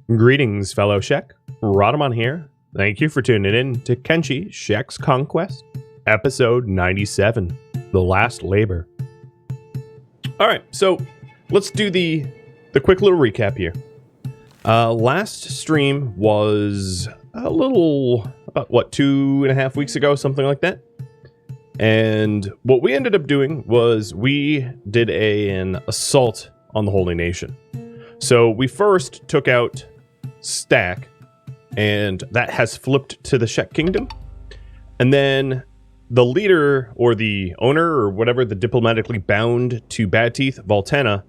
Greetings, fellow Shek. Rhadamant here. Thank you for tuning in to Kenshi Shek's Conquest, episode 97, The Last Labor. Alright, so let's do the quick little recap here. Last stream was about 2.5 weeks ago, something like that. And what we ended up doing was we did an assault on the Holy Nation. So we first took out Stack, and that has flipped to the Shek Kingdom. And then the leader, or the owner, or whatever, the diplomatically bound to Bad Teeth, Voltana,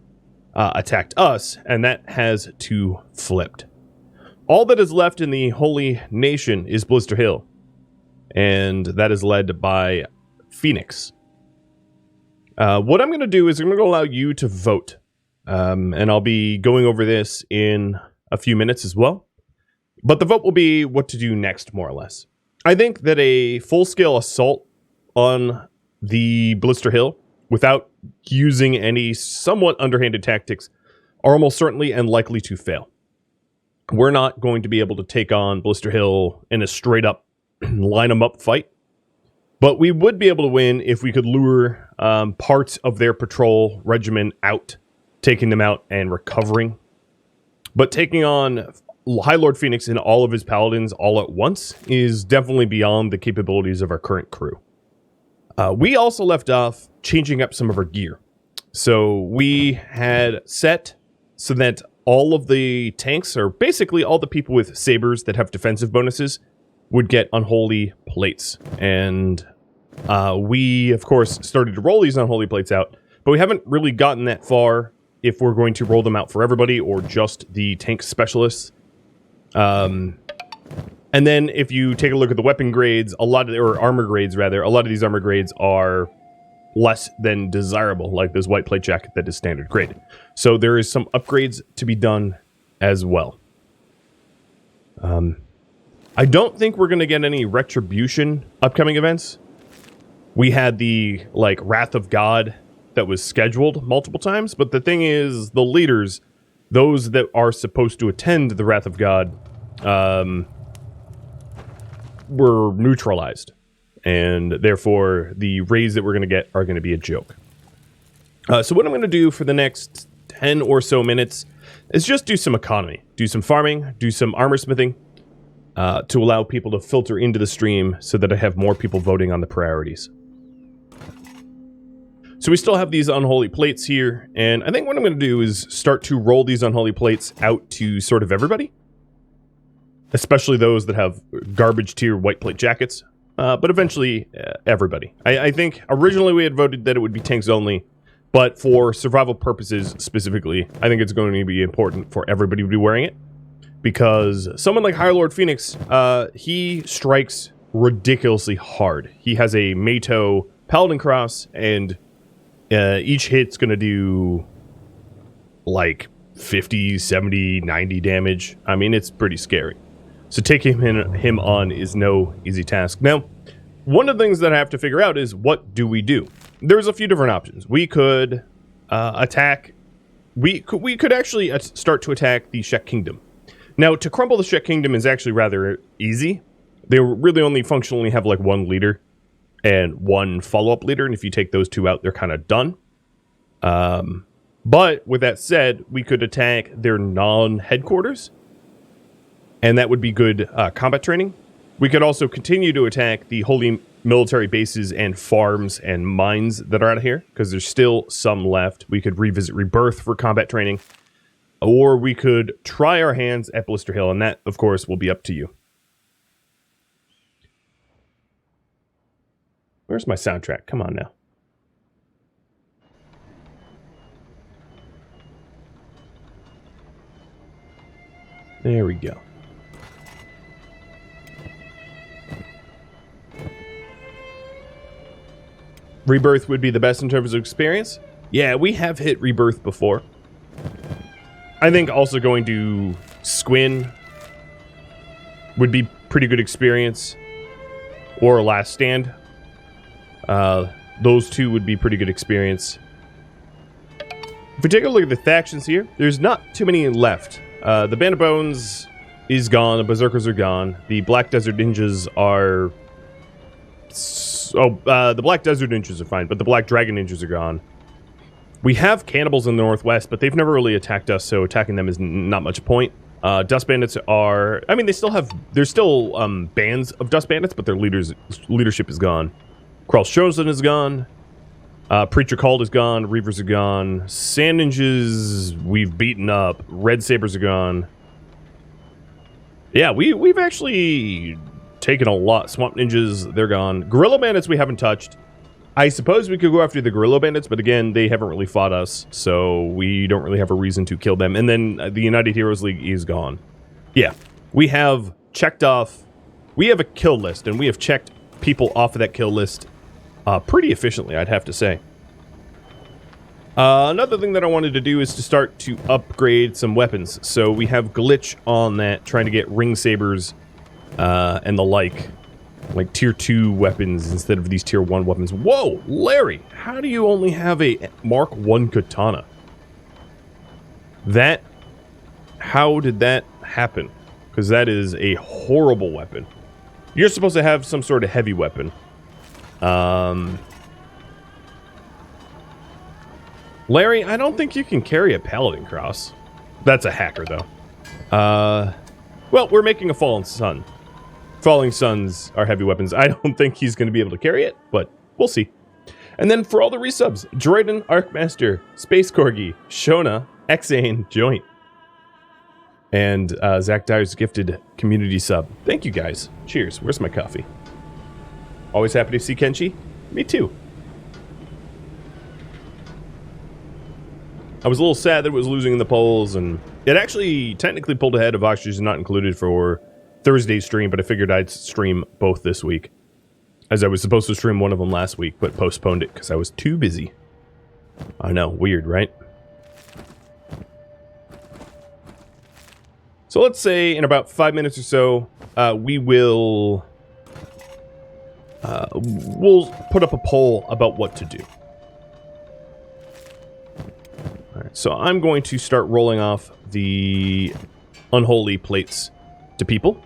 attacked us, and that has to flipped. All that is left in the Holy Nation is Blister Hill, and that is led by Phoenix. What I'm going to do is I'm going to allow you to vote, and I'll be going over this in a few minutes as well. But the vote will be what to do next, more or less. I think that a full-scale assault on the Blister Hill without using any somewhat underhanded tactics are almost certainly and likely to fail. We're not going to be able to take on Blister Hill in a straight-up line-em-up fight. But we would be able to win if we could lure parts of their patrol regimen out, taking them out and recovering. But taking on High Lord Phoenix and all of his paladins all at once is definitely beyond the capabilities of our current crew. We also left off changing up some of our gear. So we had set so that all of the tanks, or basically all the people with sabers that have defensive bonuses, would get unholy plates. And we, of course, started to roll these unholy plates out, but we haven't really gotten that far if we're going to roll them out for everybody or just the tank specialists. And then if you take a look at the weapon grades, or armor grades rather, a lot of these armor grades are less than desirable, like this white plate jacket that is standard grade. So there is some upgrades to be done as well. I don't think we're going to get any Retribution upcoming events. We had the, Wrath of God that was scheduled multiple times, but the thing is, the leaders, those that are supposed to attend the Wrath of God, were neutralized. And therefore, the raids that we're going to get are going to be a joke. So what I'm going to do for the next 10 or so minutes is just do some economy. Do some farming, do some armor smithing, to allow people to filter into the stream so that I have more people voting on the priorities. So we still have these unholy plates here, and I think what I'm going to do is start to roll these unholy plates out to sort of everybody. Especially those that have garbage tier white plate jackets, but eventually everybody. I think originally we had voted that it would be tanks only, but for survival purposes specifically, I think it's going to be important for everybody to be wearing it. Because someone like High Lord Phoenix, he strikes ridiculously hard. He has a Mato Paladin Cross, and each hit's going to do like 50, 70, 90 damage. I mean, it's pretty scary. So taking him on is no easy task. Now, one of the things that I have to figure out is, what do we do? There's a few different options. We could attack... We could actually start to attack the Shek Kingdom. Now, to crumble the Shek Kingdom is actually rather easy. They really only functionally have like one leader and one follow-up leader, and if you take those two out, they're kind of done. But with that said, we could attack their non-headquarters, and that would be good combat training. We could also continue to attack the holy military bases and farms and mines that are out of here, because there's still some left. We could revisit Rebirth for combat training, or we could try our hands at Blister Hill, and that, of course, will be up to you. Where's my soundtrack? Come on now. There we go. Rebirth would be the best in terms of experience. Yeah, we have hit Rebirth before. I think also going to Squin would be pretty good experience. Or Last Stand. Those two would be pretty good experience. If we take a look at the factions here, there's not too many left. The Band of Bones is gone. The Berserkers are gone. The Black Desert Ninjas are... the Black Desert Ninjas are fine, but the Black Dragon Ninjas are gone. We have cannibals in the northwest, but they've never really attacked us, so attacking them is not much point. Dust Bandits are... I mean, there's still bands of Dust Bandits, but their leadership is gone. Kral's Chosen is gone. Preacher Called is gone. Reavers are gone. Sand Ninjas, we've beaten up. Red Sabers are gone. Yeah, we've actually taken a lot. Swamp Ninjas, they're gone. Gorilla Bandits we haven't touched. I suppose we could go after the Gorilla Bandits, but again, they haven't really fought us, so we don't really have a reason to kill them. And then the United Heroes League is gone. Yeah, we have checked off... We have a kill list, and we have checked people off of that kill list pretty efficiently, I'd have to say. Another thing that I wanted to do is to start to upgrade some weapons. So we have Glitch on that, trying to get Ring Sabers and the like tier 2 weapons instead of these tier 1 weapons. Whoa, Larry, how do you only have a Mark 1 katana? How did that happen? Because that is a horrible weapon. You're supposed to have some sort of heavy weapon. Larry, I don't think you can carry a Paladin Cross. That's a hacker, though. Well, we're making a Fallen Sun. Falling Suns are heavy weapons. I don't think he's going to be able to carry it, but we'll see. And then for all the resubs, Droiden, Arcmaster, Space Corgi, Shona, Exane, Joint. And Zach Dyer's gifted community sub. Thank you, guys. Cheers. Where's my coffee? Always happy to see Kenshi. Me too. I was a little sad that it was losing in the polls, and it actually technically pulled ahead of Oxygen Not Included for Thursday's stream, but I figured I'd stream both this week, as I was supposed to stream one of them last week, but postponed it because I was too busy. I know, weird, right? So let's say in about 5 minutes or so, we'll put up a poll about what to do. Alright, so I'm going to start rolling off the unholy plates to people.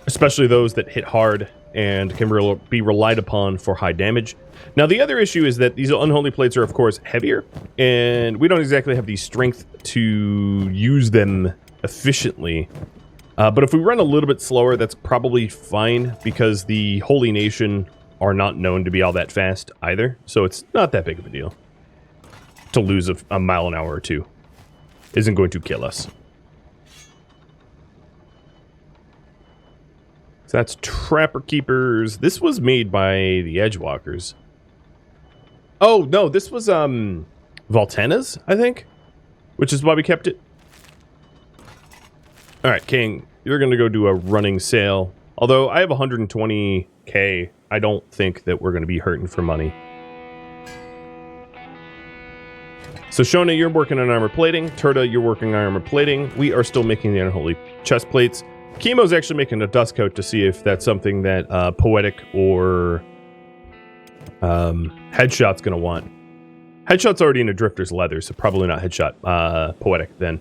Especially those that hit hard and can be relied upon for high damage. Now, the other issue is that these unholy plates are, of course, heavier, and we don't exactly have the strength to use them efficiently. But if we run a little bit slower, that's probably fine, because the Holy Nation are not known to be all that fast either, so it's not that big of a deal. To lose a mile an hour or two isn't going to kill us. So that's Trapper Keepers. This was made by the Edgewalkers. Oh, no, this was, Voltana's, I think? Which is why we kept it. Alright, King, you're gonna go do a running sale. Although, I have 120k. I don't think that we're gonna be hurting for money. So, Shona, you're working on armor plating. Tora, you're working on armor plating. We are still making the unholy chest plates. Chemo's actually making a dust coat to see if that's something that Poetic or Headshot's going to want. Headshot's already in a Drifter's leather, so probably not Headshot. Poetic, then.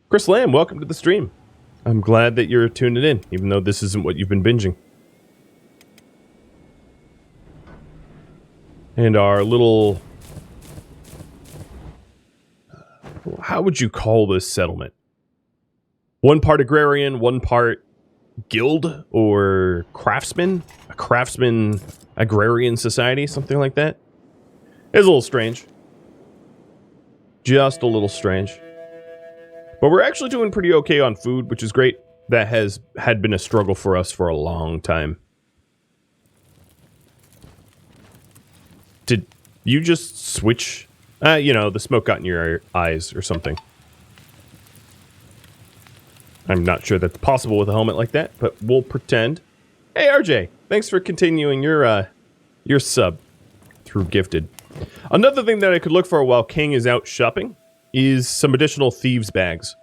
Chris Lamb, welcome to the stream. I'm glad that you're tuning in, even though this isn't what you've been binging. And our little... How would you call this settlement? One part agrarian, one part guild or craftsman? A craftsman agrarian society, something like that? It's a little strange. Just a little strange. But we're actually doing pretty okay on food, which is great. That had been a struggle for us for a long time. Did you just switch? You know, the smoke got in your eyes or something. I'm not sure that's possible with a helmet like that, but we'll pretend. Hey, RJ, thanks for continuing your sub through Gifted. Another thing that I could look for while King is out shopping is some additional Thieves bags.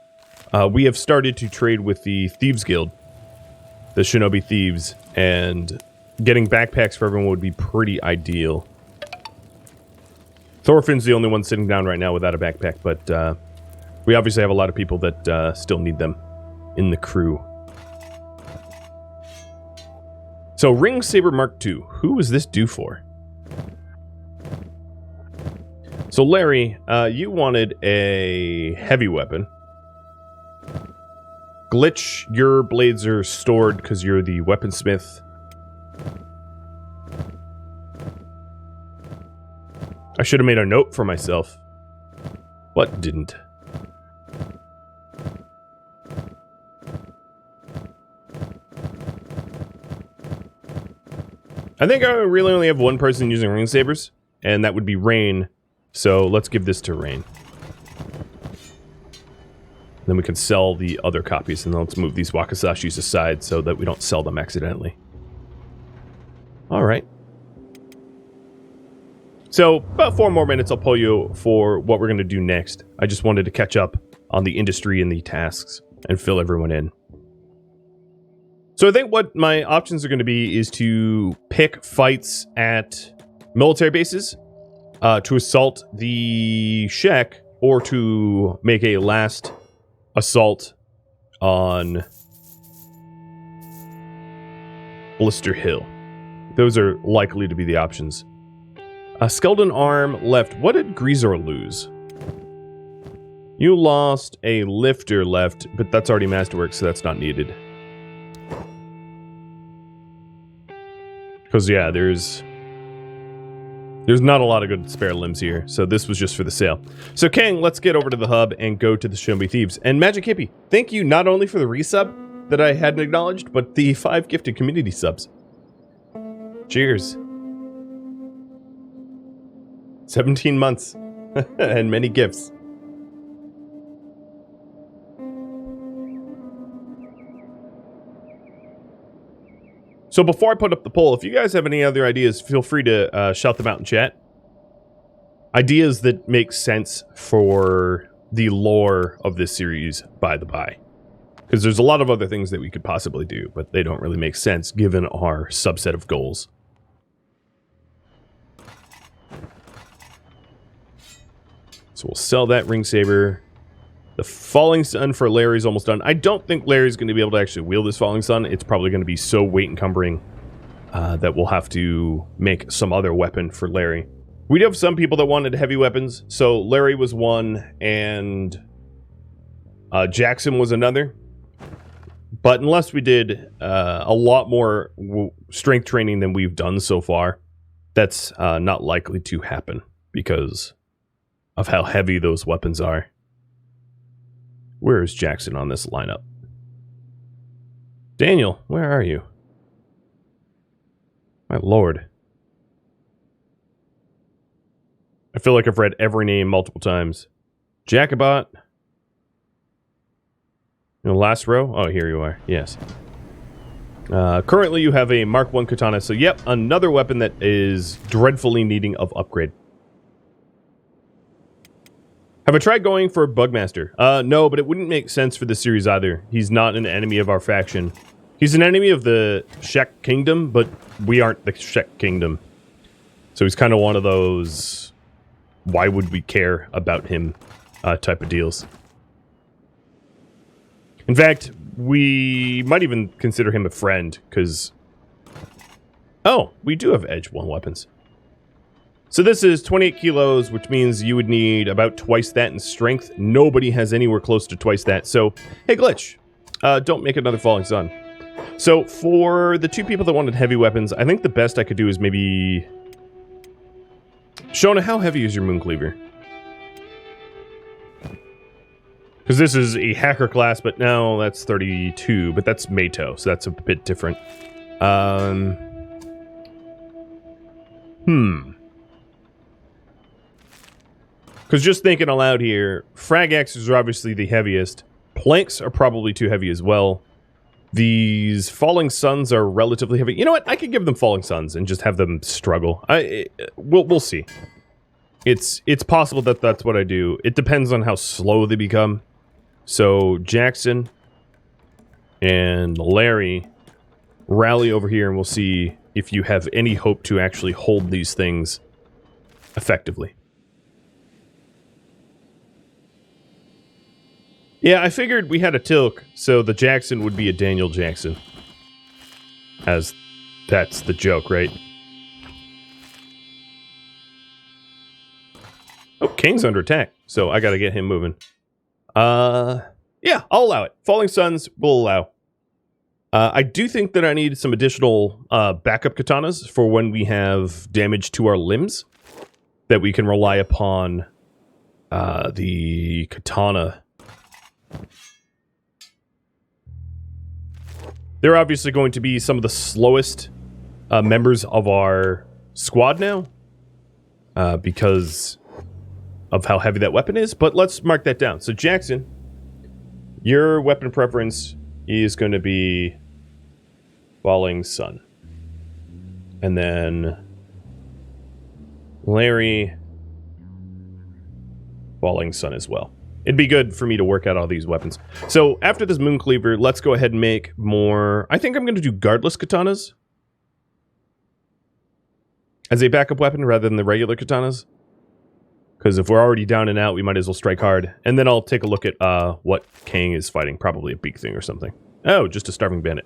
We have started to trade with the Thieves Guild, the Shinobi Thieves, and getting backpacks for everyone would be pretty ideal. Thorfinn's the only one sitting down right now without a backpack, but we obviously have a lot of people that still need them in the crew. So, Ring Saber Mark II. Who is this due for? So, Larry, you wanted a heavy weapon. Glitch, your blades are stored because you're the weaponsmith. I should have made a note for myself. But didn't. I think I really only have one person using ring sabers, and that would be Rain. So let's give this to Rain. Then we can sell the other copies, and then let's move these Wakasashis aside so that we don't sell them accidentally. Alright. So, about 4 more minutes I'll pull you for what we're going to do next. I just wanted to catch up on the industry and the tasks and fill everyone in. So I think what my options are going to be is to pick fights at military bases, to assault the Shek, or to make a last assault on Blister Hill. Those are likely to be the options. Skeleton Arm left. What did Greasor lose? You lost a lifter left, but that's already Masterwork, so that's not needed. Because, yeah, there's not a lot of good spare limbs here, so this was just for the sale. So, King, let's get over to the hub and go to the Shombi Thieves. And Magic Hippie, thank you not only for the resub that I hadn't acknowledged, but the 5 gifted community subs. Cheers. 17 months and many gifts. So before I put up the poll, if you guys have any other ideas, feel free to shout them out in chat. Ideas that make sense for the lore of this series, by the by. Because there's a lot of other things that we could possibly do, but they don't really make sense given our subset of goals. So we'll sell that ring saber. The Falling Sun for Larry's almost done. I don't think Larry's going to be able to actually wield this Falling Sun. It's probably going to be so weight encumbering that we'll have to make some other weapon for Larry. We do have some people that wanted heavy weapons. So Larry was one and Jackson was another. But unless we did a lot more strength training than we've done so far, that's not likely to happen because of how heavy those weapons are. Where is Jackson on this lineup? Daniel, where are you? My lord. I feel like I've read every name multiple times. Jacobot. In the last row? Oh, here you are. Yes. Currently you have a Mark 1 katana, so yep, another weapon that is dreadfully needing of upgrade. Have I tried going for Bugmaster? No, but it wouldn't make sense for this series either. He's not an enemy of our faction. He's an enemy of the Shek Kingdom, but we aren't the Shek Kingdom. So he's kind of one of those, why would we care about him type of deals. In fact, we might even consider him a friend, because... Oh, we do have Edge 1 weapons. So this is 28 kilos, which means you would need about twice that in strength. Nobody has anywhere close to twice that. So, hey, Glitch, don't make another Falling Sun. So for the 2 people that wanted heavy weapons, I think the best I could do is maybe... Shona, how heavy is your Moon Cleaver? Because this is a hacker class, but now that's 32, but that's Meito, so that's a bit different. Because just thinking aloud here, frag axes are obviously the heaviest. Planks are probably too heavy as well. These Falling Suns are relatively heavy. You know what? I could give them Falling Suns and just have them struggle. We'll see. It's possible that that's what I do. It depends on how slow they become. So Jackson and Larry rally over here and we'll see if you have any hope to actually hold these things effectively. Yeah, I figured we had a Tilk, so the Jackson would be a Daniel Jackson. As that's the joke, right? Oh, King's under attack, so I gotta get him moving. Yeah, I'll allow it. Falling Suns will allow. I do think that I need some additional backup katanas for when we have damage to our limbs. That we can rely upon the katana. They're obviously going to be some of the slowest members of our squad now. Because of how heavy that weapon is. But let's mark that down. So Jackson, your weapon preference is going to be Falling Sun. And then Larry, Falling Sun as well. It'd be good for me to work out all these weapons. So after this Moon Cleaver, let's go ahead and make more... I think I'm going to do guardless katanas as a backup weapon rather than the regular katanas. Because if we're already down and out, we might as well strike hard. And then I'll take a look at what King is fighting. Probably a big thing or something. Oh, just a starving bandit.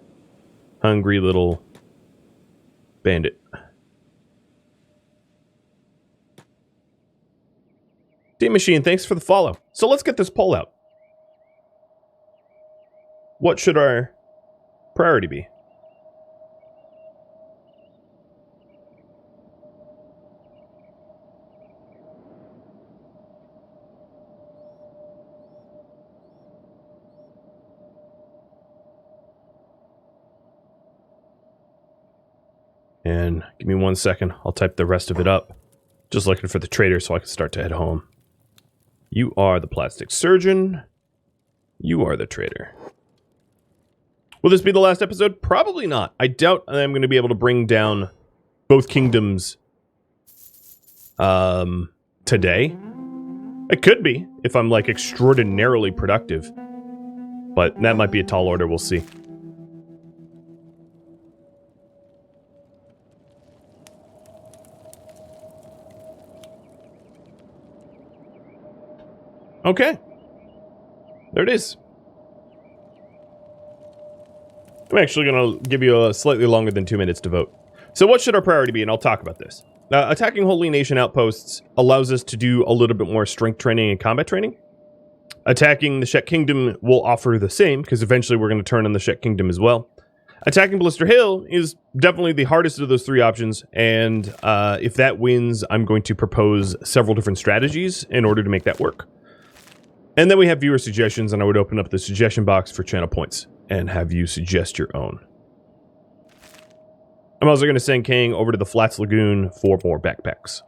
Hungry little bandit. D-Machine, thanks for the follow. So let's get this poll out. What should our priority be? And give me 1 second. I'll type the rest of it up. Just looking for the trader so I can start to head home. You are the plastic surgeon. You are the trader. Will this be the last episode? Probably not. I doubt I'm going to be able to bring down both kingdoms today. It could be if I'm like extraordinarily productive. But that might be a tall order. We'll see. Okay. There it is. I'm actually going to give you a slightly longer than 2 minutes to vote. So what should our priority be? And I'll talk about this. Attacking Holy Nation outposts allows us to do a little bit more strength training and combat training. Attacking the Shek Kingdom will offer the same, because eventually we're going to turn on the Shek Kingdom as well. Attacking Blister Hill is definitely the hardest of those three options, and if that wins, I'm going to propose several different strategies in order to make that work. And then we have viewer suggestions, and I would open up the suggestion box for channel points and have you suggest your own. I'm also going to send King over to the Flats Lagoon for more backpacks.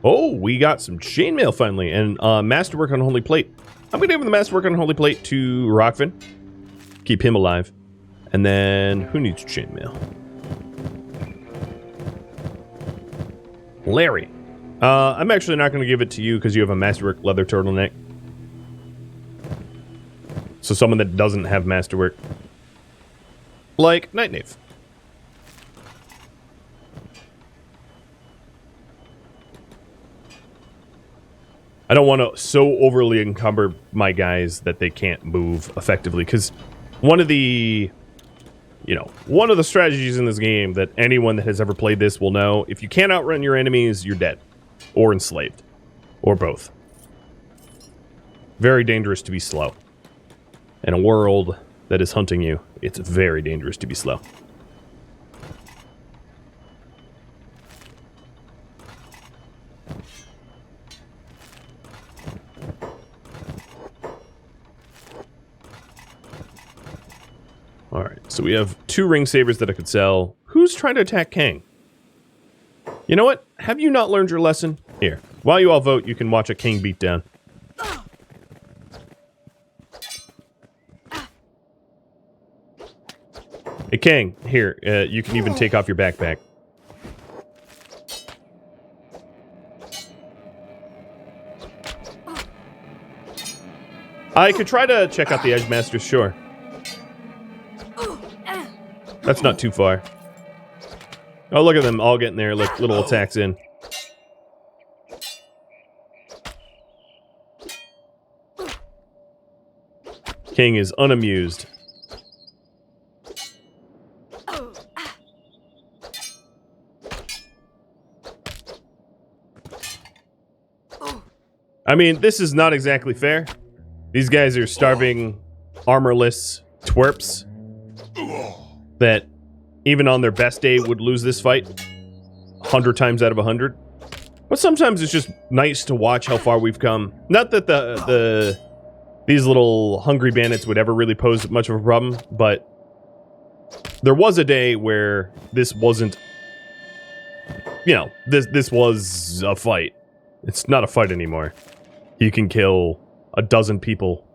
Oh, we got some chainmail finally, and masterwork on Holy Plate. I'm going to give the masterwork on Holy Plate to Rockfin. Keep him alive. And then, who needs chainmail? Larry. I'm actually not going to give it to you because you have a masterwork leather turtleneck. So someone that doesn't have masterwork. Like Night Knave. I don't want to so overly encumber my guys that they can't move effectively, because one of the strategies in this game that anyone that has ever played this will know, if you can't outrun your enemies, you're dead. Or enslaved. Or both. Very dangerous to be slow. In a world that is hunting you, it's very dangerous to be slow. Alright, so we have 2 ring sabers that I could sell. Who's trying to attack King? You know what? Have you not learned your lesson? Here, while you all vote, you can watch a King beatdown. Hey, King, here, you can even take off your backpack. I could try to check out the Edge Masters, sure. That's not too far. Oh, look at them all getting their like little attacks in. King is unamused. I mean, this is not exactly fair. These guys are starving, armorless twerps that even on their best day would lose this fight 100 times out of 100. But sometimes it's just nice to watch how far we've come. Not that these little hungry bandits would ever really pose much of a problem, but there was a day where this wasn't, you know, this was a fight. It's not a fight anymore. You can kill a dozen people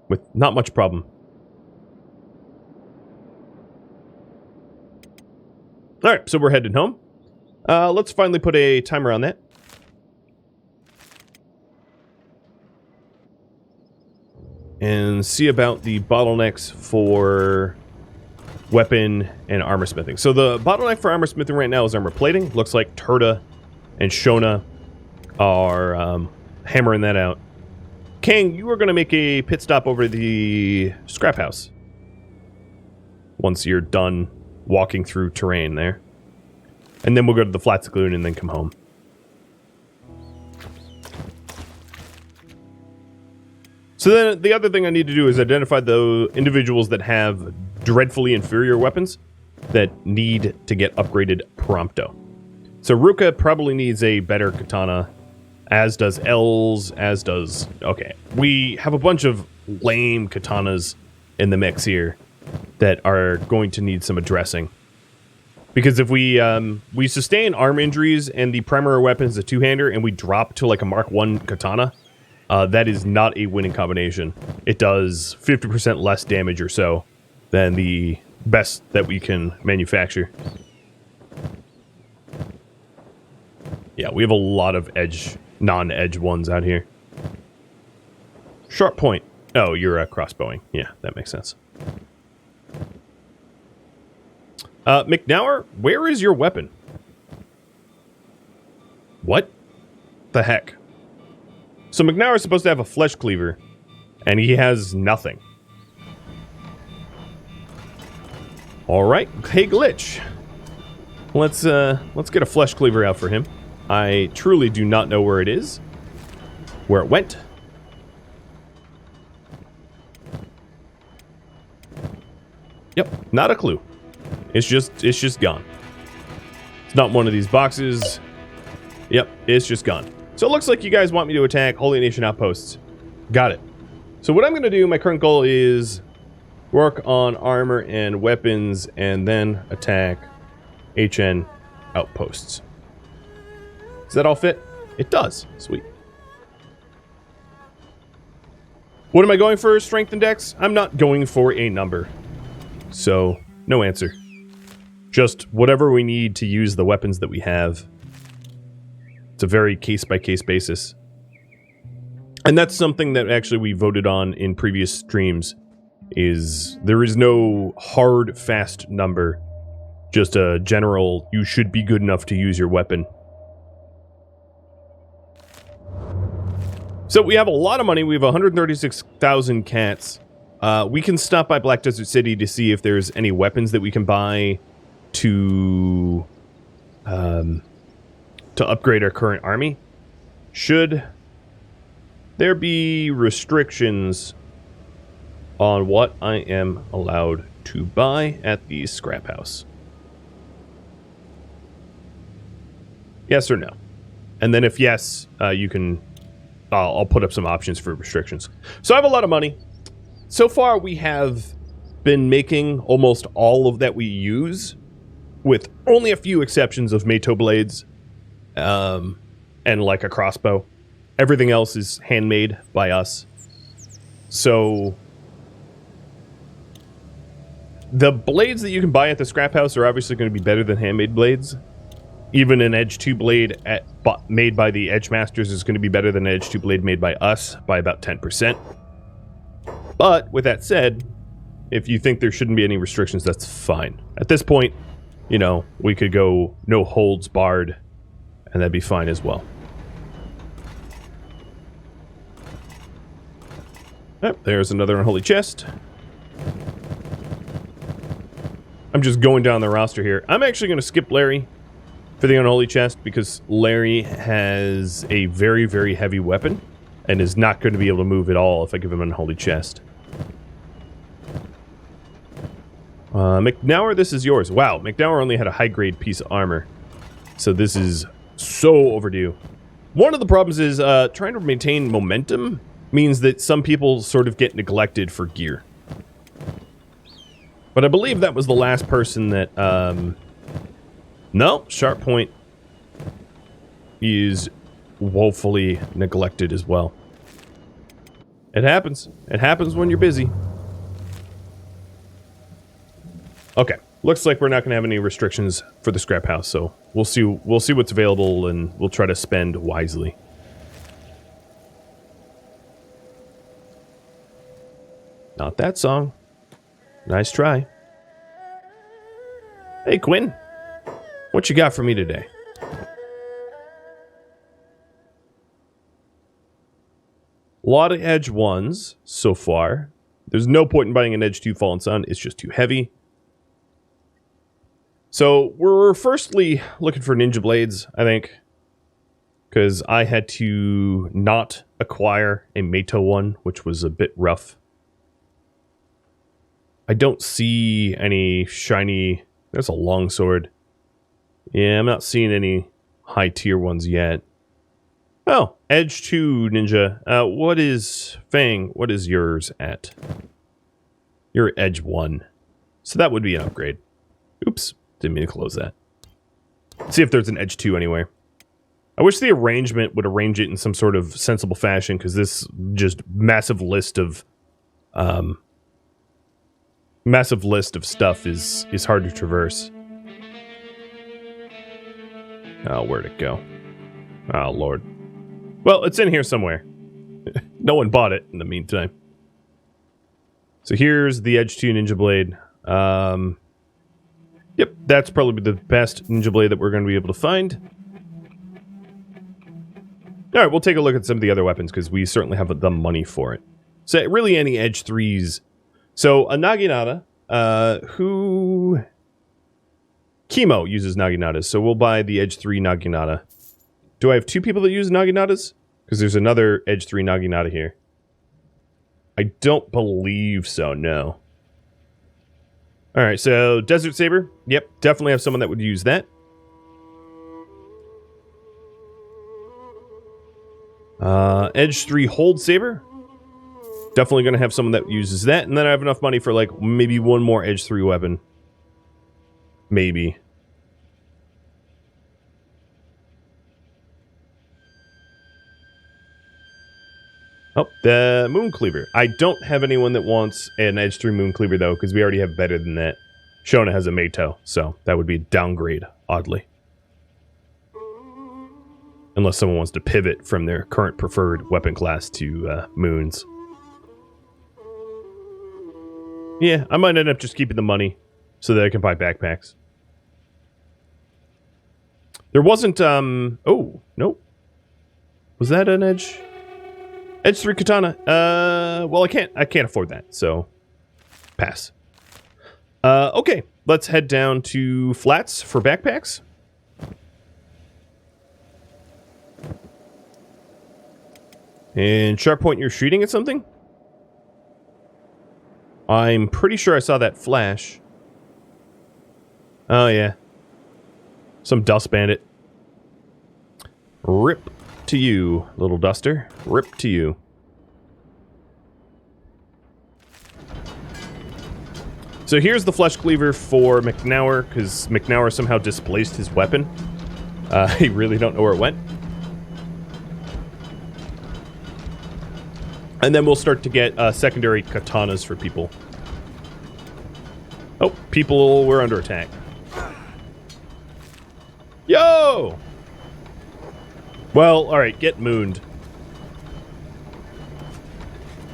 with not much problem. Alright, so we're heading home. Let's finally put a timer on that. And see about the bottlenecks for weapon and armor smithing. So the bottleneck for armor smithing right now is armor plating. Looks like Tora and Shona are hammering that out. King, you are going to make a pit stop over the scrap house once you're done walking through terrain there. And then we'll go to the flat saloon and then come home. So then the other thing I need to do is identify the individuals that have dreadfully inferior weapons that need to get upgraded prompto. So Ruka probably needs a better katana, as does Els, as does... Okay, we have a bunch of lame katanas in the mix here that are going to need some addressing. Because if we sustain arm injuries and the primary weapon is a two-hander and we drop to like a Mark 1 katana, that is not a winning combination. It does 50% less damage or so than the best that we can manufacture. Yeah, we have a lot of edge, non-edge ones out here. Sharp point. Oh, you're crossbowing. Yeah, that makes sense. McNauer, where is your weapon? What the heck? So McNauer is supposed to have a flesh cleaver, and he has nothing. All right, hey Glitch, let's get a flesh cleaver out for him. I truly do not know where it is, where it went. Yep, not a clue. It's just gone. It's not one of these boxes. Yep, it's just gone. So it looks like you guys want me to attack Holy Nation outposts. Got it. So what I'm going to do, my current goal is work on armor and weapons and then attack HN outposts. Does that all fit? It does. Sweet. What am I going for? Strength and dex? I'm not going for a number. So, no answer. Just whatever we need to use the weapons that we have. It's a very case-by-case basis. And that's something that actually we voted on in previous streams, is there is no hard, fast number. Just a general, you should be good enough to use your weapon. So we have a lot of money. We have 136,000 cats. We can stop by Black Desert City to see if there's any weapons that we can buy to upgrade our current army. Should there be restrictions on what I am allowed to buy at the scrap house? Yes or no? And then if yes, you can... I'll put up some options for restrictions. So I have a lot of money. So far, we have been making almost all of that we use, with only a few exceptions of Meito blades and like a crossbow. Everything else is handmade by us. So the blades that you can buy at the scrap house are obviously going to be better than handmade blades. Even an Edge 2 blade made by the Edge Masters is going to be better than an Edge 2 blade made by us by about 10%. But with that said, if you think there shouldn't be any restrictions, that's fine. At this point, you know, we could go no holds barred, and that'd be fine as well. Oh, there's another unholy chest. I'm just going down the roster here. I'm actually going to skip Larry for the unholy chest because Larry has a very, very heavy weapon and is not going to be able to move at all if I give him an unholy chest. McNauer, this is yours. Wow, McNauer only had a high-grade piece of armor. So this is so overdue. One of the problems is trying to maintain momentum means that some people sort of get neglected for gear. But I believe that was the last person that... no, Sharp Point is woefully neglected as well. It happens. It happens when you're busy. Okay, looks like we're not going to have any restrictions for the scrap house, so we'll see what's available and we'll try to spend wisely. Not that song. Nice try. Hey, Quinn. What you got for me today? A lot of Edge 1s so far. There's no point in buying an Edge 2 Fallen Sun. It's just too heavy. So we're firstly looking for Ninja Blades, I think. Because I had to not acquire a Meito one, which was a bit rough. I don't see any shiny... There's a longsword. Yeah, I'm not seeing any high tier ones yet. Oh, Edge 2 Ninja. What is... Fang, what is yours at? You're Edge 1. So that would be an upgrade. Oops. Didn't mean to close that. See if there's an Edge 2 anywhere. I wish the arrangement would arrange it in some sort of sensible fashion, because this just massive list of stuff is hard to traverse. Oh, where'd it go? Oh, Lord. Well, it's in here somewhere. No one bought it in the meantime. So here's the Edge 2 Ninja Blade. Yep, that's probably the best Ninja Blade that we're going to be able to find. Alright, we'll take a look at some of the other weapons, because we certainly have the money for it. So, really any Edge 3s. So, a Naginata, who... Chemo uses Naginatas, so we'll buy the Edge 3 Naginata. Do I have two people that use Naginatas? Because there's another Edge 3 Naginata here. I don't believe so, no. Alright, so Desert Saber. Yep, definitely have someone that would use that. Edge 3 Hold Saber. Definitely going to have someone that uses that. And then I have enough money for, like, maybe one more Edge 3 weapon. Maybe. Oh, the Moon Cleaver. I don't have anyone that wants an Edge 3 Moon Cleaver, though, because we already have better than that. Shona has a Meito, so that would be a downgrade, oddly. Unless someone wants to pivot from their current preferred weapon class to Moons. Yeah, I might end up just keeping the money so that I can buy backpacks. There wasn't, oh, nope. Was that an Edge? Edge 3 Katana. Well, I can't afford that, so pass. Okay, let's head down to Flats for backpacks. And Sharp Point, you're shooting at something? I'm pretty sure I saw that flash. Oh, yeah. Some dust bandit. Rip to you, little duster. Rip to you. So here's the flesh cleaver for McNauer, because McNauer somehow displaced his weapon. I really don't know where it went. And then we'll start to get secondary katanas for people. Oh, people were under attack. Yo! Well, alright, get mooned.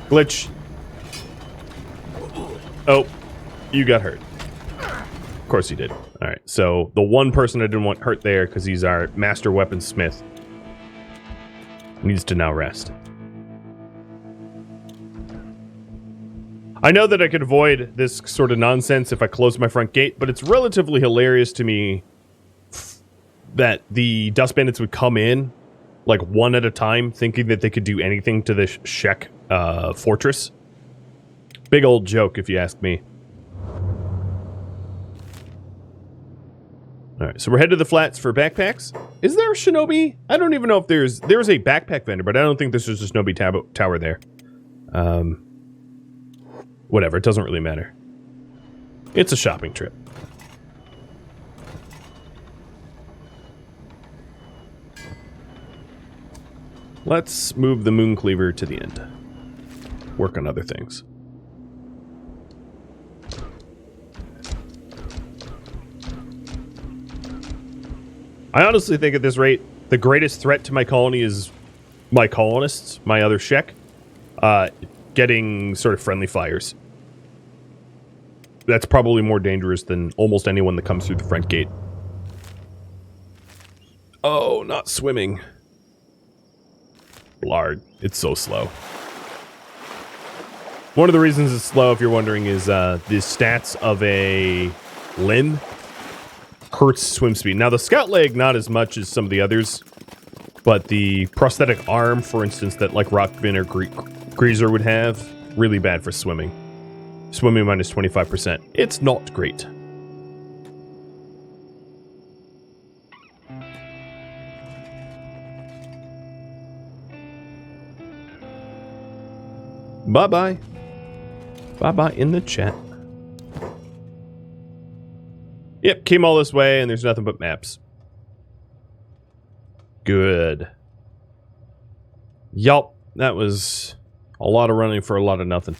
Glitch. Oh, you got hurt. Of course you did. Alright, so the one person I didn't want hurt there, because he's our master weaponsmith, needs to now rest. I know that I could avoid this sort of nonsense if I close my front gate, but it's relatively hilarious to me that the Dust Bandits would come in, like, one at a time, thinking that they could do anything to this Shek fortress. Big old joke, if you ask me. Alright, so we're headed to the flats for backpacks. Is there a shinobi? I don't even know if there's a backpack vendor, but I don't think there's just a shinobi tower there. Whatever, it doesn't really matter. It's a shopping trip. Let's move the Moon Cleaver to the end. Work on other things. I honestly think at this rate, the greatest threat to my colony is my colonists, my other Shek, getting sort of friendly fires. That's probably more dangerous than almost anyone that comes through the front gate. Oh, not swimming. Lard, it's so slow. One of the reasons it's slow, if you're wondering, is the stats of a limb hurts swim speed. Now, the scout leg, not as much as some of the others, but the prosthetic arm, for instance, that like Rockvin or Greaser would have, really bad for swimming. Swimming minus 25%. It's not great. Bye-bye. Bye-bye in the chat. Yep, came all this way, and there's nothing but maps. Good. Yup, that was a lot of running for a lot of nothing.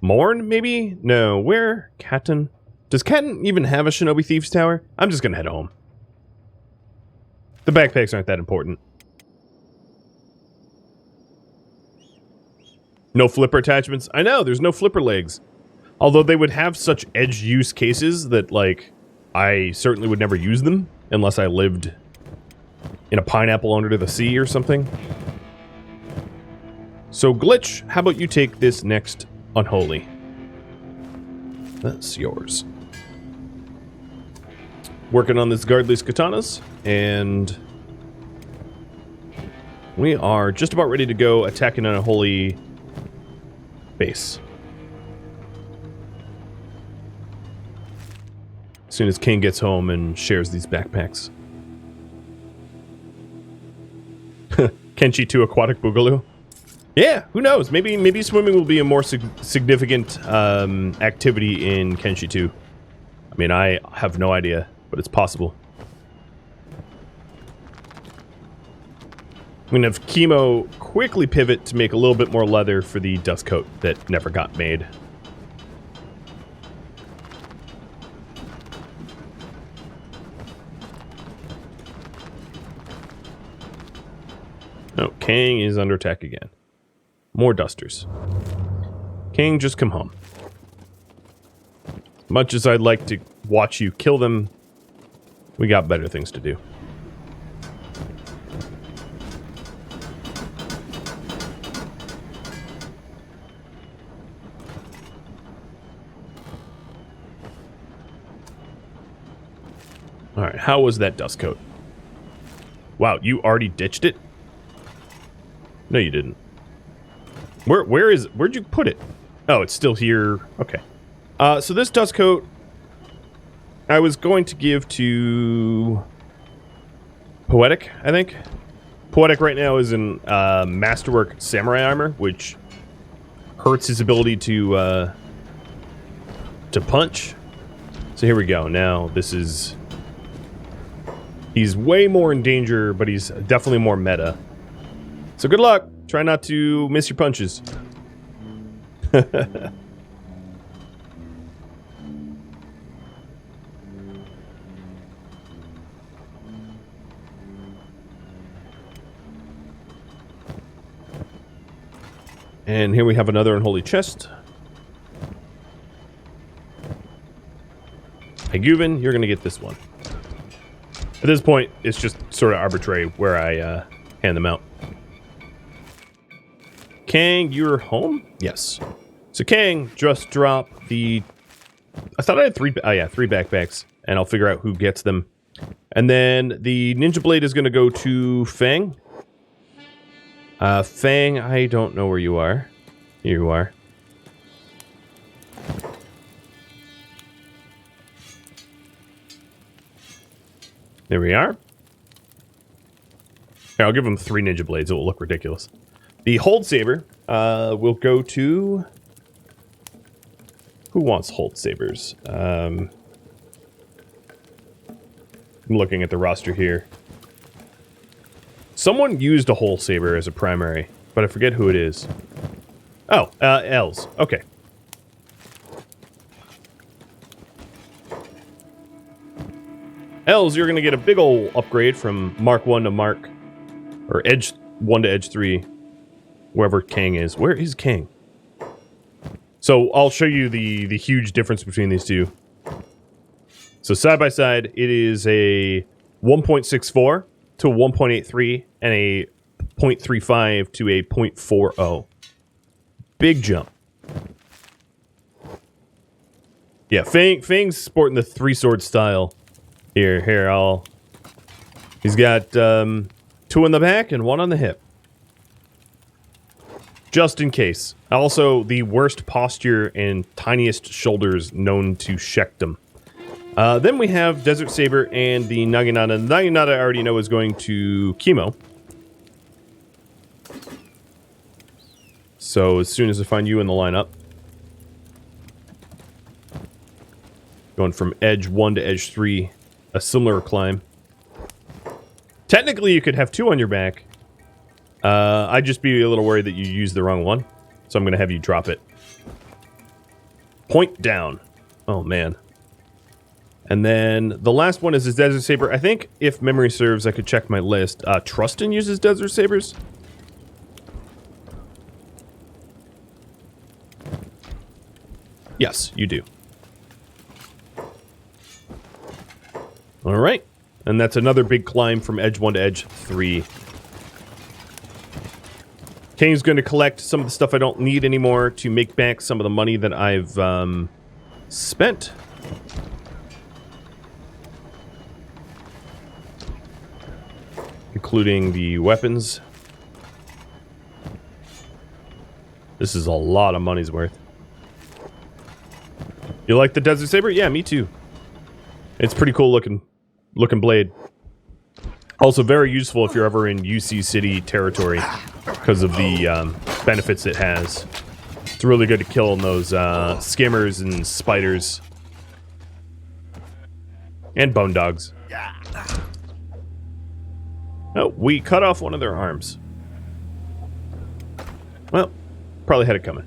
Morn, maybe? No, where? Katten? Does Katten even have a Shinobi Thieves Tower? I'm just gonna head home. The backpacks aren't that important. No flipper attachments? I know, there's no flipper legs. Although they would have such edge use cases that, like, I certainly would never use them unless I lived in a pineapple under the sea or something. So, Glitch, how about you take this next Unholy? That's yours. Working on this Guardless Katanas, and we are just about ready to go attacking an Unholy base. As soon as King gets home and shares these backpacks. Kenshi to Aquatic Boogaloo? Yeah, who knows? Maybe swimming will be a more significant activity in Kenshi 2. I mean, I have no idea, but it's possible. I'm going to have Chemo quickly pivot to make a little bit more leather for the dust coat that never got made. Oh, King is under attack again. More dusters. King, just come home. Much as I'd like to watch you kill them, we got better things to do. Alright, how was that dust coat? Wow, you already ditched it? No, you didn't. Where'd you put it? Oh, it's still here. Okay. So this dust coat, I was going to give to Poetic, I think. Poetic right now is in Masterwork Samurai Armor, which hurts his ability to punch. So here we go. Now this is... He's way more in danger, but he's definitely more meta. So good luck. Try not to miss your punches. And here we have another unholy chest. Hey, Guven, you're going to get this one. At this point, it's just sort of arbitrary where I hand them out. Kang, you're home? Yes. So King just dropped the... I thought I had three backpacks, and I'll figure out who gets them. And then the Ninja Blade is going to go to Fang. Fang, I don't know where you are. Here you are. There we are. Here, I'll give him 3 Ninja Blades. It will look ridiculous. The Hold Saber will go to... Who wants Hold Sabers? I'm looking at the roster here. Someone used a Hold Saber as a primary, but I forget who it is. Oh, Els. Okay. Els, you're going to get a big ol' upgrade from Mark 1 to Mark... Or Edge 1 to Edge 3. Wherever King is. Where is King? So, I'll show you the huge difference between these two. So, side by side, it is a 1.64 to a 1.83 and a 0.35 to a 0.40. Big jump. Yeah, Fang's sporting the 3-sword style. Here, I'll... He's got 2 in the back and 1 on the hip. Just in case. Also, the worst posture and tiniest shoulders known to Shekdom. Then we have Desert Saber and the Naginata. The Naginata I already know is going to Chemo. So as soon as I find you in the lineup. Going from Edge 1 to Edge 3. A similar climb. Technically, you could have 2 on your back. I'd just be a little worried that you used the wrong one. So I'm going to have you drop it. Point down. Oh, man. And then the last one is his Desert Saber. I think, if memory serves, I could check my list. Trustin uses Desert Sabers. Yes, you do. All right. And that's another big climb from Edge 1 to Edge 3. King's going to collect some of the stuff I don't need anymore to make back some of the money that I've spent. Including the weapons. This is a lot of money's worth. You like the Desert Saber? Yeah, me too. It's pretty cool looking blade. Also very useful if you're ever in UC City territory because of the benefits it has. It's really good to kill those skimmers and spiders. And bone dogs. Oh, we cut off one of their arms. Well, probably had it coming.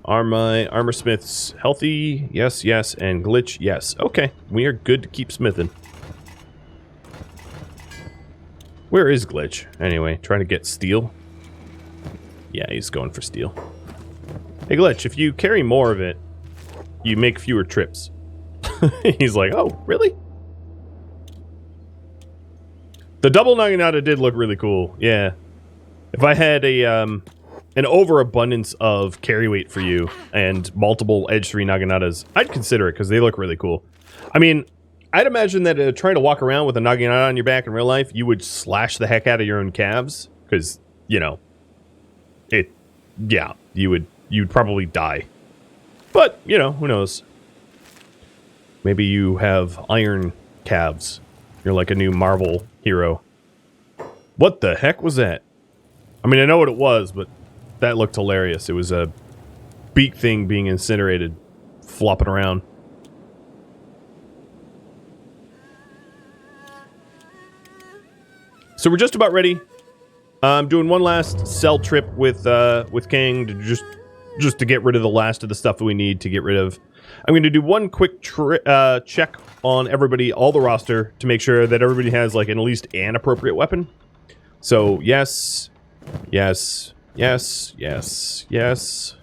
Are my armor smiths healthy? Yes, yes. And glitch? Yes. Okay. We are good to keep smithing. Where is glitch? Anyway, trying to get steel. Yeah, he's going for steel. Hey, glitch, if you carry more of it, you make fewer trips. He's like, oh, really? The double Naginata did look really cool. Yeah. If I had an overabundance of carry weight for you and multiple Edge 3 Naginatas, I'd consider it because they look really cool. I mean, I'd imagine that trying to walk around with a Naginata on your back in real life, you would slash the heck out of your own calves because, you know, you'd probably die. But, you know, who knows? Maybe you have iron calves. You're like a new Marvel hero. What the heck was that? I mean, I know what it was, but that looked hilarious. It was a beak thing being incinerated, flopping around. So we're just about ready. I'm doing one last sell trip with King to just to get rid of the last of the stuff that we need to get rid of. I'm going to do one quick check on everybody, all the roster, to make sure that everybody has like at least an appropriate weapon. So yes, yes, yes, yes, yes.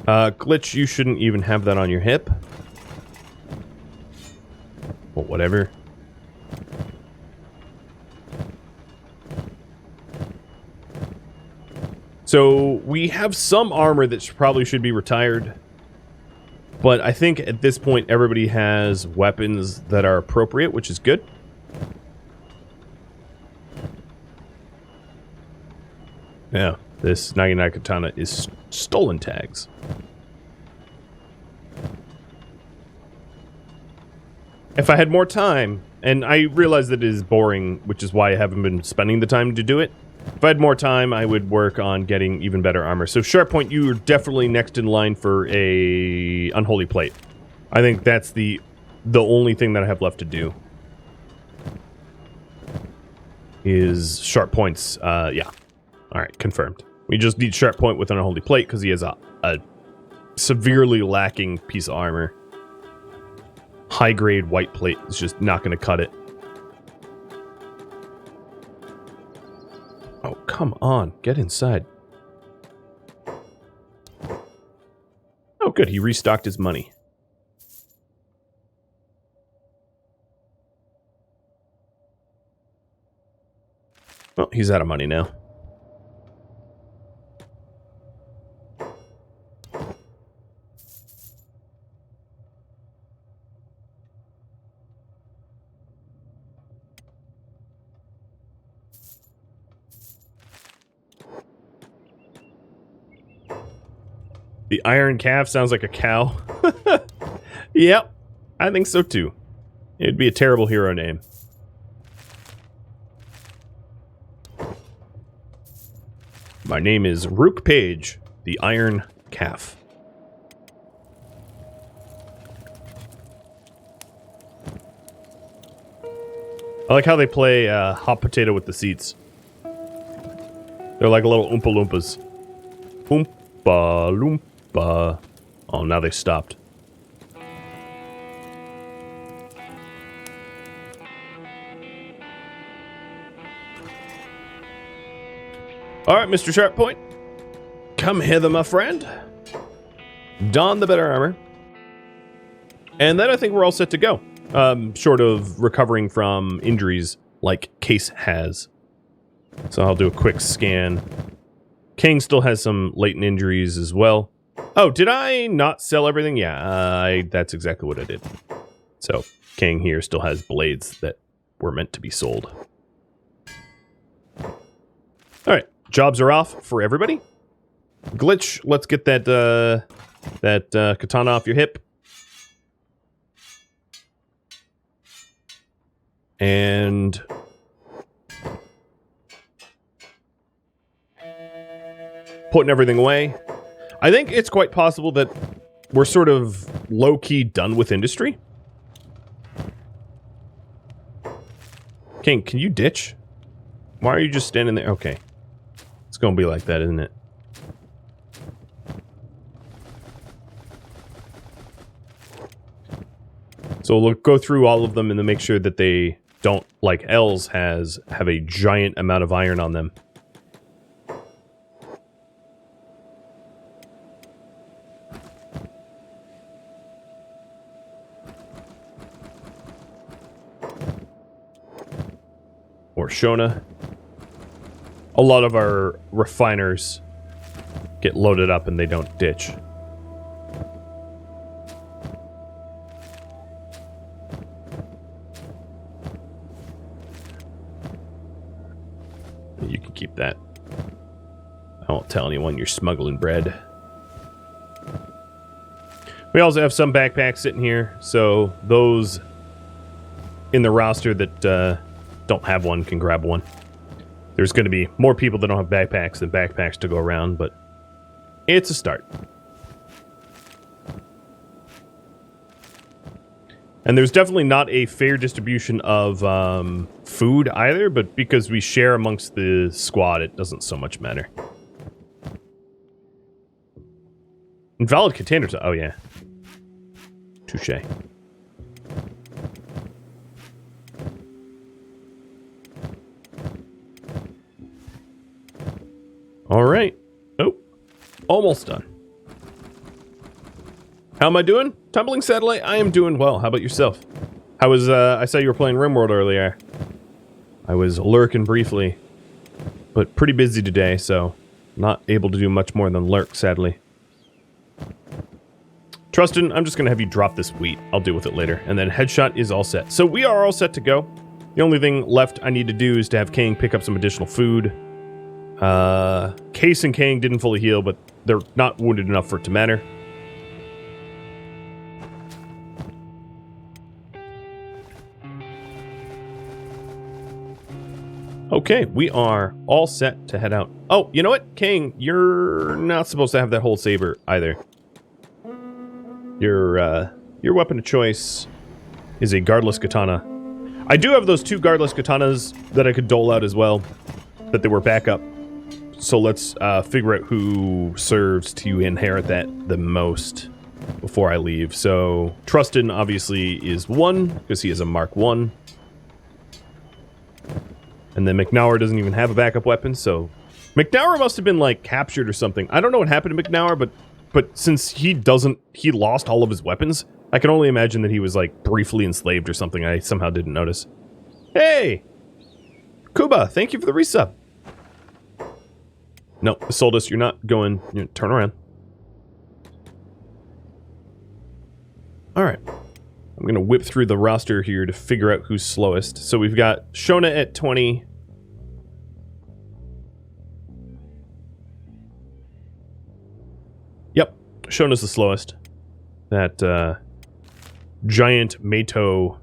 Glitch, you shouldn't even have that on your hip. whatever. So we have some armor that probably should be retired. But I think at this point everybody has weapons that are appropriate, which is good. Yeah, this 99 katana is stolen tags. If I had more time, and I realize that it is boring, which is why I haven't been spending the time to do it. If I had more time, I would work on getting even better armor. So Sharp Point, you are definitely next in line for a Unholy Plate. I think that's the only thing that I have left to do. Is Sharp Points, yeah. Alright, confirmed. We just need Sharp Point with an Unholy Plate because he has a severely lacking piece of armor. High-grade white plate is just not going to cut it. Oh, come on. Get inside. Oh, good. He restocked his money. Well, he's out of money now. The Iron Calf sounds like a cow. Yep, I think so too. It'd be a terrible hero name. My name is Rook Page, the Iron Calf. I like how they play hot potato with the seats. They're like little Oompa Loompas. Oompa Loompa. Oh, now they stopped. Alright, Mr. Sharp Point. Come hither, my friend. Don the better armor. And then I think we're all set to go. Short of recovering from injuries like Case has. So I'll do a quick scan. King still has some latent injuries as well. Oh, did I not sell everything? Yeah, that's exactly what I did. So King here still has blades that were meant to be sold. Alright, jobs are off for everybody. Glitch, let's get that katana off your hip. And putting everything away. I think it's quite possible that we're sort of low-key done with industry. King, can you ditch? Why are you just standing there? Okay. It's gonna be like that, isn't it? So we'll go through all of them and then make sure that they don't, like L's have a giant amount of iron on them. Or Shona. A lot of our refiners get loaded up and they don't ditch. You can keep that. I won't tell anyone you're smuggling bread. We also have some backpacks sitting here, so those in the roster that don't have one can grab one. There's going to be more people that don't have backpacks than backpacks to go around, but it's a start. And there's definitely not a fair distribution of food either, but because we share amongst the squad, it doesn't so much matter. Invalid containers. Oh, yeah. Touché. All right. Oh, almost done. How am I doing? Tumbling Satellite, I am doing well. How about yourself? I saw you were playing RimWorld earlier. I was lurking briefly, but pretty busy today, so not able to do much more than lurk, sadly. Trustin, I'm just going to have you drop this wheat. I'll deal with it later. And then headshot is all set. So we are all set to go. The only thing left I need to do is to have King pick up some additional food. Case and King didn't fully heal, but they're not wounded enough for it to matter. Okay, we are all set to head out. Oh, you know what? King, you're not supposed to have that whole saber either. Your weapon of choice is a guardless katana. I do have those 2 guardless katanas that I could dole out as well, that they were backup. So let's figure out who serves to inherit that the most before I leave. So Trustin obviously is 1 because he is a Mark 1. And then McNauer doesn't even have a backup weapon, so McNauer must have been like captured or something. I don't know what happened to McNauer, but since he lost all of his weapons, I can only imagine that he was like briefly enslaved or something. I somehow didn't notice. Hey! Kuba, thank you for the resub. No, Soldus, you're not going. Turn around. Alright. I'm going to whip through the roster here to figure out who's slowest. So we've got Shona at 20. Yep, Shona's the slowest. That giant Mato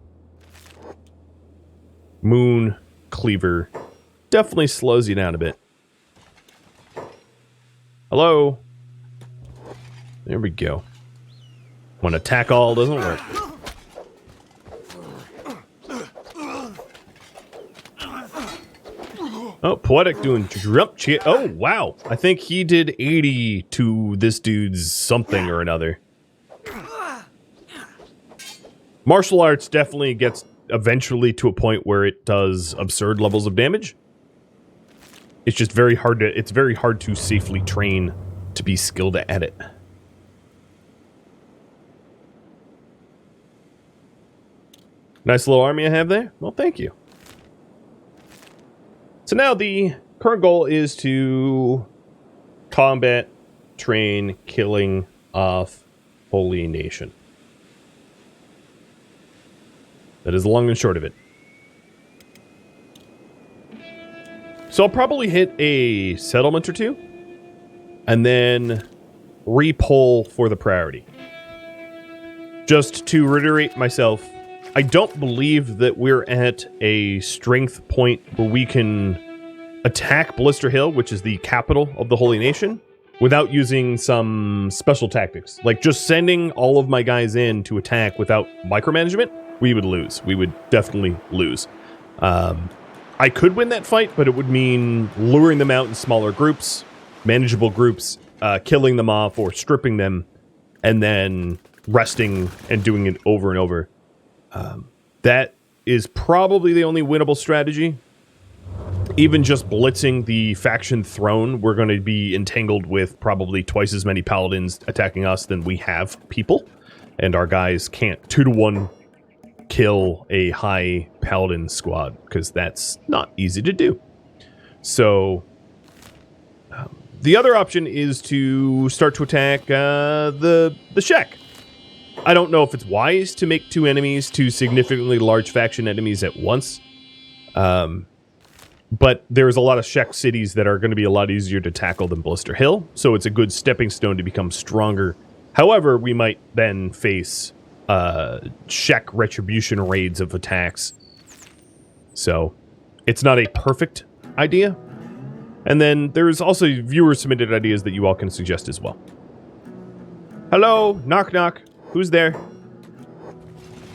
moon cleaver definitely slows you down a bit. Hello? There we go. When attack all doesn't work. Oh, Poetic doing jump chit. Oh, wow. I think he did 80 to this dude's something or another. Martial arts definitely gets eventually to a point where it does absurd levels of damage. It's just very hard to safely train to be skilled at it. Nice little army I have there. Well, thank you. So now the current goal is to combat, train, killing off Holy Nation. That is the long and short of it. So I'll probably hit a settlement or 2, and then re-poll for the priority. Just to reiterate myself, I don't believe that we're at a strength point where we can attack Blister Hill, which is the capital of the Holy Nation, without using some special tactics. Like, just sending all of my guys in to attack without micromanagement, we would lose. We would definitely lose. I could win that fight, but it would mean luring them out in smaller groups, manageable groups, killing them off or stripping them, and then resting and doing it over and over. That is probably the only winnable strategy. Even just blitzing the faction throne, we're going to be entangled with probably twice as many paladins attacking us than we have people. And our guys can't 2-to-1 kill a high paladin squad, because that's not easy to do. So the other option is to start to attack the Shek. I don't know if it's wise to make 2 enemies, 2 significantly large faction enemies at once. But there's a lot of Shek cities that are going to be a lot easier to tackle than Blister Hill, so it's a good stepping stone to become stronger. However, we might then face Shek retribution raids of attacks. So it's not a perfect idea. And then there's also viewer-submitted ideas that you all can suggest as well. Hello, knock knock. Who's there?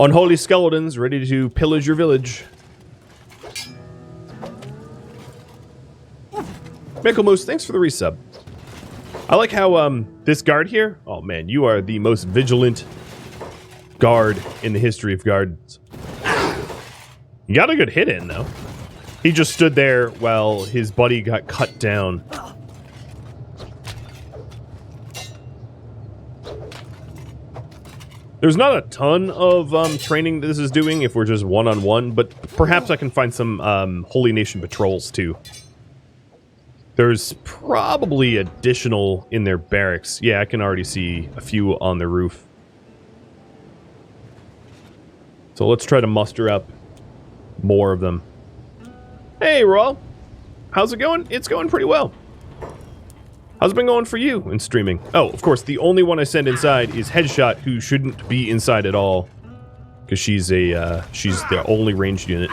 Unholy skeletons ready to pillage your village. Mickle Moose, thanks for the resub. I like how this guard here, oh man, you are the most vigilant guard in the history of guards. You got a good hit in, though. He just stood there while his buddy got cut down. There's not a ton of training this is doing if we're just one-on-one, but perhaps I can find some Holy Nation patrols too. There's probably additional in their barracks. Yeah, I can already see a few on the roof. So let's try to muster up more of them. Hey, Raul. How's it going? It's going pretty well. How's it been going for you in streaming? Oh, of course, the only one I send inside is Headshot, who shouldn't be inside at all. Because she's the only ranged unit.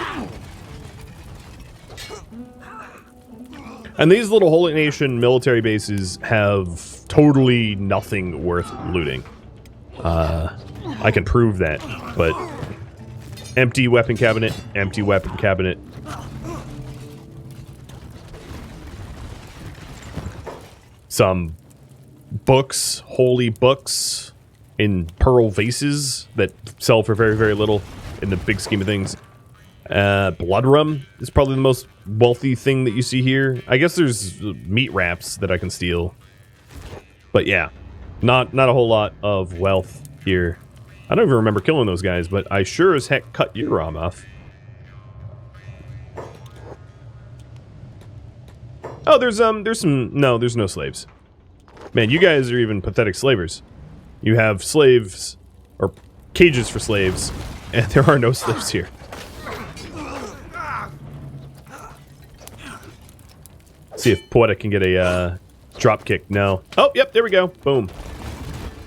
And these little Holy Nation military bases have totally nothing worth looting. I can prove that, but empty weapon cabinet, empty weapon cabinet. Some books, holy books, in pearl vases that sell for very, very little in the big scheme of things. Blood rum is probably the most wealthy thing that you see here. I guess there's meat wraps that I can steal. But yeah, not a whole lot of wealth here. I don't even remember killing those guys, but I sure as heck cut your arm off. Oh, there's no slaves. Man, you guys are even pathetic slavers. You have slaves, or cages for slaves, and there are no slaves here. See if Poetic can get a drop kick. No. Oh, yep, there we go. Boom.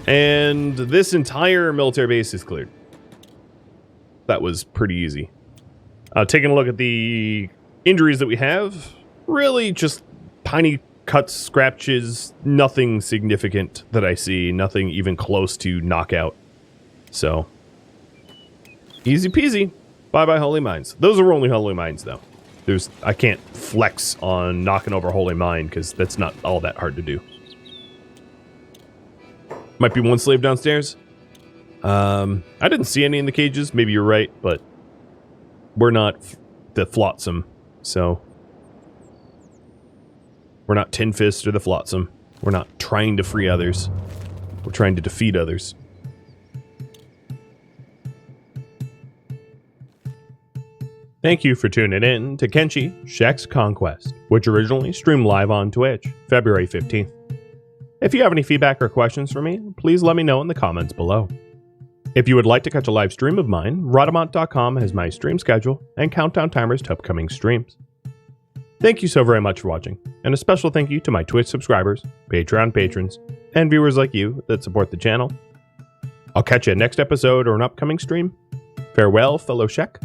And this entire military base is cleared. That was pretty easy. Taking a look at the injuries that we have, really just tiny cuts, scratches, nothing significant that I see, nothing even close to knockout. So, easy peasy. Bye-bye Holy Mines. Those are only Holy Mines, though. I can't flex on knocking over Holy Mine, because that's not all that hard to do. Might be one slave downstairs. I didn't see any in the cages. Maybe you're right, but we're not the Flotsam, so we're not Tin Fist or the Flotsam. We're not trying to free others. We're trying to defeat others. Thank you for tuning in to Kenshi Shek's Conquest, which originally streamed live on Twitch, February 15th. If you have any feedback or questions for me, please let me know in the comments below. If you would like to catch a live stream of mine, Rhadamant.com has my stream schedule and countdown timers to upcoming streams. Thank you so very much for watching, and a special thank you to my Twitch subscribers, Patreon patrons, and viewers like you that support the channel. I'll catch you next episode or an upcoming stream. Farewell, fellow Shek.